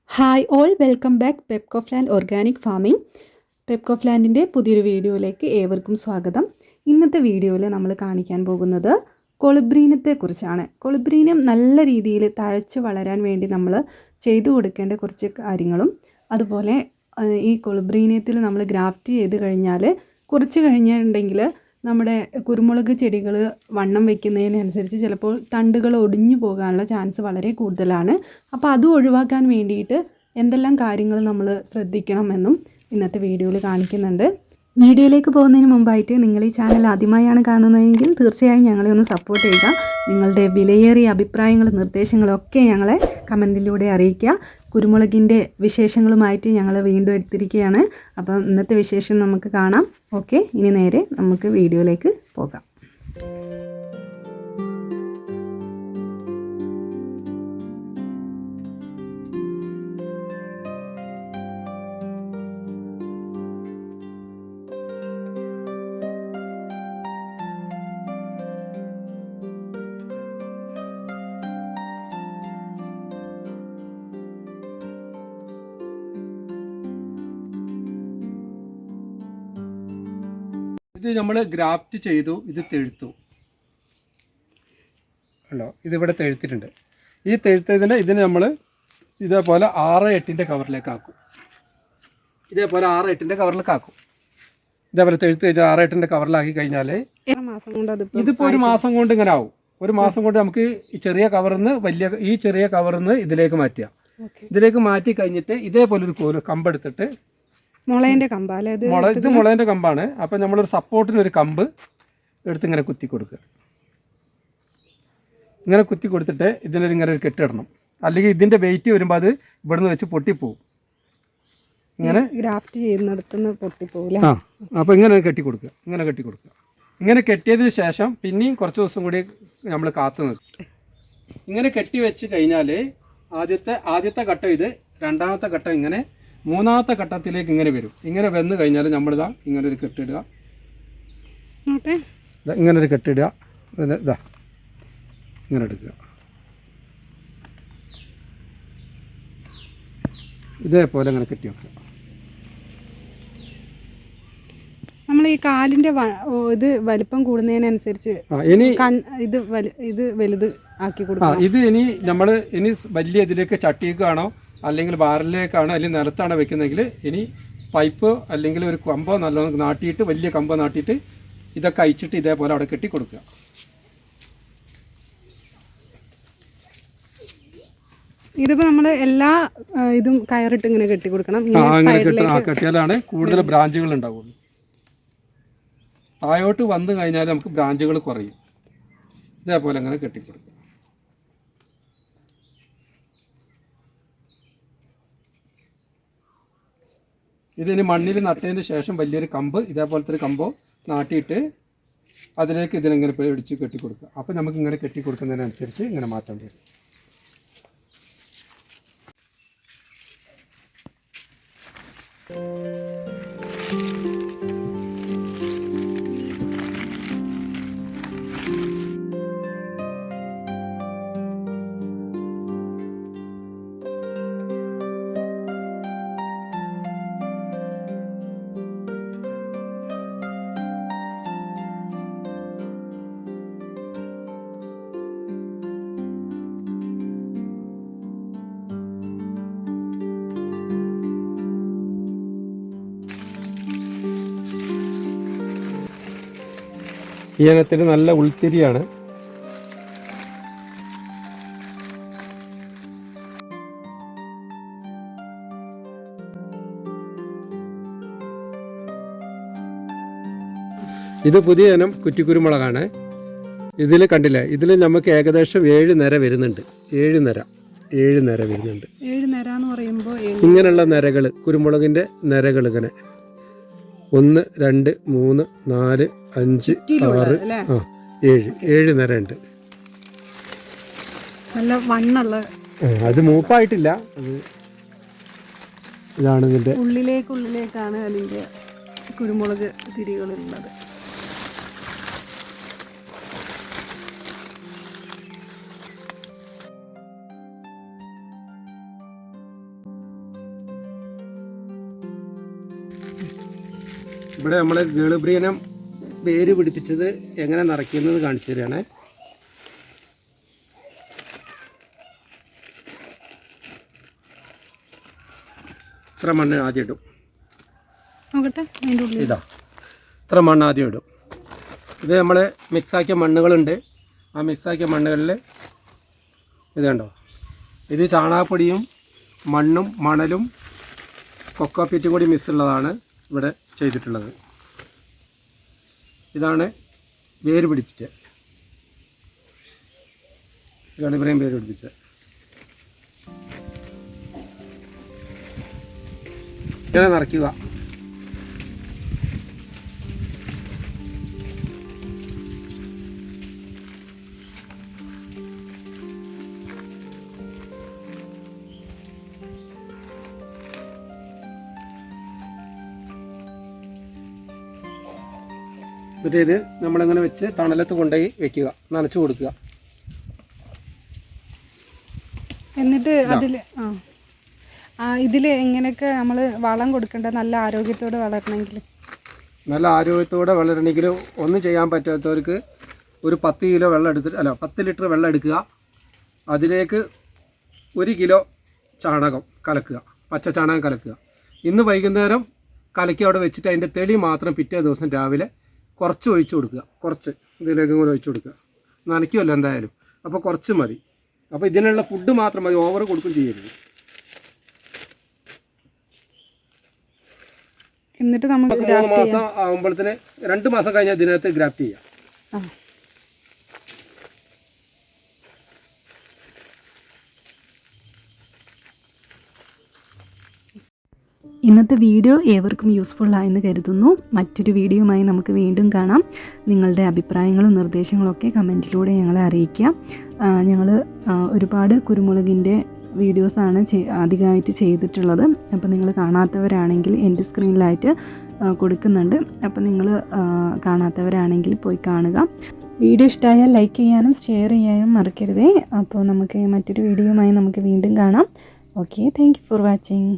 Hi all welcome back Pepcofland organic farming. പെപ്കോഫ്ലാൻഡിൻ്റെ പുതിയൊരു വീഡിയോയിലേക്ക് ഏവർക്കും സ്വാഗതം. ഇന്നത്തെ വീഡിയോയിൽ നമ്മൾ കാണിക്കാൻ പോകുന്നത് കൊളിബ്രീനത്തെക്കുറിച്ചാണ്. കൊളിബ്രീനം നല്ല രീതിയിൽ തഴച്ച് വളരാൻ വേണ്ടി നമ്മൾ ചെയ്തു കൊടുക്കേണ്ട കുറച്ച് കാര്യങ്ങളും അതുപോലെ ഈ കൊളിബ്രീനത്തിൽ നമ്മൾ ഗ്രാഫ്റ്റ് ചെയ്ത് കഴിഞ്ഞാൽ കുറച്ച് കഴിഞ്ഞിട്ടുണ്ടെങ്കിൽ നമ്മുടെ കുരുമുളക് ചെടികൾ വണ്ണം വയ്ക്കുന്നതിനനുസരിച്ച് ചിലപ്പോൾ തണ്ടുകൾ ഒടിഞ്ഞു പോകാനുള്ള ചാൻസ് വളരെ കൂടുതലാണ്. അപ്പോൾ അത് ഒഴിവാക്കാൻ വേണ്ടിയിട്ട് എന്തെല്ലാം കാര്യങ്ങൾ നമ്മൾ ശ്രദ്ധിക്കണമെന്നും ഇന്നത്തെ വീഡിയോയിൽ കാണിക്കുന്നുണ്ട്. വീഡിയോയിലേക്ക് പോകുന്നതിന് മുമ്പായിട്ട് നിങ്ങൾ ഈ ചാനൽ ആദ്യമായാണ് കാണുന്നതെങ്കിൽ തീർച്ചയായും ഞങ്ങളെ ഒന്ന് സപ്പോർട്ട് ചെയ്യുക. നിങ്ങളുടെ വിലയേറിയ അഭിപ്രായങ്ങളും നിർദ്ദേശങ്ങളും ഒക്കെ ഞങ്ങളെ കമൻറ്റിലൂടെ അറിയിക്കുക. കുരുമുളകിൻ്റെ വിശേഷങ്ങളുമായിട്ട് ഞങ്ങൾ വീണ്ടും എടുത്തിരിക്കുകയാണ്. അപ്പം ഇന്നത്തെ വിശേഷം നമുക്ക് കാണാം. ഓക്കെ, ഇനി നേരെ നമുക്ക് വീഡിയോയിലേക്ക് പോകാം. ഇത് നമ്മൾ ഗ്രാഫ്റ്റ് ചെയ്തു, ഇത് തെഴുത്തു ഉണ്ടോ, ഇതിവിടെ തെഴുത്തിട്ടുണ്ട്. ഈ തെഴുത്തതിന് ഇതിന് നമ്മൾ ഇതേപോലെ 6-8 കവറിലേക്ക് ആക്കും. ഇതേപോലെ 6-8 കവറിലേക്ക് ആക്കും. ഇതേപോലെ തെഴുത്ത് കഴിഞ്ഞാൽ 6-8 കവറിലാക്കി കഴിഞ്ഞാൽ ഇതിപ്പോൾ ഒരു മാസം കൊണ്ട് ഇങ്ങനെ ആവും. ഒരു മാസം കൊണ്ട് നമുക്ക് ഈ ചെറിയ കവറിൽ നിന്ന് ഈ ചെറിയ കവറിൽ നിന്ന് ഇതിലേക്ക് മാറ്റുക. ഇതിലേക്ക് മാറ്റി കഴിഞ്ഞിട്ട് ഇതേപോലെ ഒരു കമ്പെടുത്തിട്ട് മുളേൻ്റെ കമ്പാണ്. ഇത് മുളേൻ്റെ കമ്പാണ്. അപ്പം നമ്മളൊരു സപ്പോർട്ടിന് ഒരു കമ്പ് എടുത്ത് ഇങ്ങനെ കുത്തി കൊടുക്കുക. ഇങ്ങനെ കുത്തി കൊടുത്തിട്ട് ഇതിനൊരു ഇങ്ങനെ ഒരു കെട്ടിടണം. അല്ലെങ്കിൽ ഇതിൻ്റെ വെയിറ്റ് വരുമ്പോൾ അത് ഇവിടുന്ന് വെച്ച് പൊട്ടിപ്പോവും. ഇങ്ങനെ ഗ്രാഫ്റ്റ് ചെയ്യുന്നിടത്തുനിന്ന് പൊട്ടിപ്പോവില്ല. അപ്പോൾ ഇങ്ങനെ കെട്ടി കൊടുക്കുക. ഇങ്ങനെ കെട്ടിയതിന് ശേഷം പിന്നെയും കുറച്ച് ദിവസം കൂടി നമ്മൾ കാത്തു നിൽക്കും. ഇങ്ങനെ കെട്ടി വെച്ച് കഴിഞ്ഞാൽ ആദ്യത്തെ ഘട്ടം ഇത്, രണ്ടാമത്തെ ഘട്ടം ഇങ്ങനെ, മൂന്നാമത്തെ ഘട്ടത്തിലേക്ക് ഇങ്ങനെ വരും. ഇങ്ങനെ വന്നു കഴിഞ്ഞാൽ നമ്മളിതാ ഇങ്ങനെ ഒരു കെട്ടിടുക, ഇങ്ങനൊരു കെട്ടിടുക, ഇതാ ഇങ്ങനെ എടുക്കുക. ഇതേപോലെ ഇങ്ങനെ കെട്ടി വെക്കുക. നമ്മൾ ഈ കാലിൻ്റെ ഇത് വലിപ്പം കൂടുന്നതിനനുസരിച്ച് ഇത് വലുത് ആക്കി കൊടുക്കുക. ഇത് ഇനി നമ്മൾ വലിയ ഇതിലേക്ക് ചട്ടിക്കാണോ അല്ലെങ്കിൽ ബാറിലേക്കാണോ അല്ലെങ്കിൽ നിലത്താണോ വെക്കുന്നതെങ്കിൽ ഇനി പൈപ്പ് അല്ലെങ്കിൽ ഒരു കമ്പോ നല്ലോണം നാട്ടിയിട്ട്, വലിയ കമ്പോ നാട്ടിയിട്ട് ഇതൊക്കെ അയച്ചിട്ട് ഇതേപോലെ അവിടെ കെട്ടി കൊടുക്കുക. ഇതിപ്പോൾ നമ്മൾ എല്ലാ ഇതും കയറിട്ട് ഇങ്ങനെ കെട്ടി കൊടുക്കണം. അങ്ങനെ കെട്ടിയാലാണ് കൂടുതൽ ബ്രാഞ്ചുകൾ ഉണ്ടാവുള്ളൂ. താഴോട്ട് വന്നു കഴിഞ്ഞാൽ നമുക്ക് ബ്രാഞ്ചുകൾ കുറയും. ഇതേപോലെ അങ്ങനെ കെട്ടിക്കൊടുക്കുക. ഇതിന് മണ്ണിൽ നട്ടതിന് ശേഷം വലിയൊരു കമ്പ്, ഇതേപോലത്തെ ഒരു കമ്പോ നാട്ടിയിട്ട് അതിലേക്ക് ഇതിനെങ്ങനെ പിടിച്ച് കെട്ടിക്കൊടുക്കുക. അപ്പോൾ നമുക്ക് ഇങ്ങനെ കെട്ടിക്കൊടുക്കുന്നതിനനുസരിച്ച് ഇങ്ങനെ മാറ്റം വരും. ഈ ഇനത്തിന് നല്ല ഉൾത്തിരിയാണ്. ഇത് പുതിയ ഇനം കുറ്റിക്കുരുമുളകാണ്. ഇതിൽ കണ്ടില്ലേ, ഇതിൽ നമുക്ക് ഏകദേശം 7 നിര വരുന്നുണ്ട്. 7 നിര വരുന്നുണ്ട്. 7 നിര എന്ന് പറയുമ്പോൾ ഇങ്ങനെയുള്ള നിരകൾ, കുരുമുളകിൻ്റെ നിരകൾ ഇങ്ങനെ 1 2 3 4 5 6 7 നിര ഉണ്ട്. നല്ല വണ്ണുള്ള, അത് മൂപ്പായിട്ടില്ല. അത് ഇതാണ് ഇതിൻ്റെ ഉള്ളിലേക്കാണ് അതിൻ്റെ കുരുമുളക് തിരികളുള്ളത്. ഇവിടെ നമ്മൾ ഗളുബ്രീനം വേര് പിടിപ്പിച്ചത് എങ്ങനെ നിറയ്ക്കുന്നത് കാണിച്ചു തരികയാണേ. ഇത്ര മണ്ണ് ആദ്യം ഇടും. ഇതാ ഇത്ര മണ്ണ് ആദ്യം ഇടും. ഇത് നമ്മൾ മിക്സാക്കിയ മണ്ണുകളുണ്ട്. ആ മിക്സാക്കിയ മണ്ണുകളിൽ ഇത് കണ്ടോ, ഇത് ചാണകപ്പൊടിയും മണ്ണും മണലും കൊക്കോപ്പീറ്റും കൂടി മിക്സുള്ളതാണ് ഇവിടെ ചെയ്തിട്ടുള്ളത്. ഇതാണ് വേര് പിടിപ്പിച്ചത്, ഗളുബ്രീനം വേര് പിടിപ്പിച്ചത്. ഇങ്ങനെ നിറയ്ക്കുക. എന്നിട്ട് ഇത് നമ്മളിങ്ങനെ വെച്ച് തണലത്ത് കൊണ്ടുപോയി വെക്കുക, നനച്ചു കൊടുക്കുക. എന്നിട്ട് ഇതിൽ എങ്ങനെയൊക്കെ നമ്മൾ വളം കൊടുക്കേണ്ടത്? നല്ല ആരോഗ്യത്തോടെ വളരണമെങ്കിൽ, നല്ല ആരോഗ്യത്തോടെ വളരണമെങ്കിൽ ഒന്നും ചെയ്യാൻ പറ്റാത്തവർക്ക് ഒരു 10 കിലോ വെള്ളം എടുത്തിട്ട് 10 ലിറ്റർ വെള്ളം എടുക്കുക. അതിലേക്ക് 1 കിലോ ചാണകം കലക്കുക, പച്ച ചാണകം കലക്കുക. ഇന്ന് വൈകുന്നേരം കലക്കി അവിടെ വെച്ചിട്ട് അതിൻ്റെ തെളി മാത്രം പിറ്റേ ദിവസം രാവിലെ കുറച്ച് ഒഴിച്ചു കൊടുക്കുക. കുറച്ച് ഇതിലേക്ക് കൂടെ ഒഴിച്ചു കൊടുക്കുക. നനയ്ക്കുമല്ലോ എന്തായാലും, അപ്പോൾ കുറച്ച് മതി. അപ്പോൾ ഇതിനുള്ള ഫുഡ് മാത്രം മതി, ഓവർ കൊടുക്കും ചെയ്യരുത്. എന്നിട്ട് നമുക്ക് 3 മാസം ആകുമ്പോഴത്തേന് 2 മാസം കഴിഞ്ഞാൽ ഇതിനകത്ത് ഗ്രാഫ്റ്റ് ചെയ്യാം. ഇന്നത്തെ വീഡിയോ ഏവർക്കും യൂസ്ഫുള്ളായെന്ന് കരുതുന്നു. മറ്റൊരു വീഡിയോയുമായി നമുക്ക് വീണ്ടും കാണാം. നിങ്ങളുടെ അഭിപ്രായങ്ങളും നിർദ്ദേശങ്ങളും ഒക്കെ കമൻറ്റിലൂടെ ഞങ്ങളെ അറിയിക്കുക. ഞങ്ങൾ ഒരുപാട് കുരുമുളകിൻ്റെ വീഡിയോസാണ് അധികമായിട്ട് ചെയ്തിട്ടുള്ളത്. അപ്പോൾ നിങ്ങൾ കാണാത്തവരാണെങ്കിൽ എൻ്റെ സ്ക്രീനിലായിട്ട് കൊടുക്കുന്നുണ്ട്. അപ്പോൾ നിങ്ങൾ കാണാത്തവരാണെങ്കിൽ പോയി കാണുക. വീഡിയോ ഇഷ്ടമായാൽ ലൈക്ക് ചെയ്യാനും ഷെയർ ചെയ്യാനും മറക്കരുതേ. അപ്പോൾ നമുക്ക് മറ്റൊരു വീഡിയോയുമായി നമുക്ക് വീണ്ടും കാണാം. Okay, thank you for watching.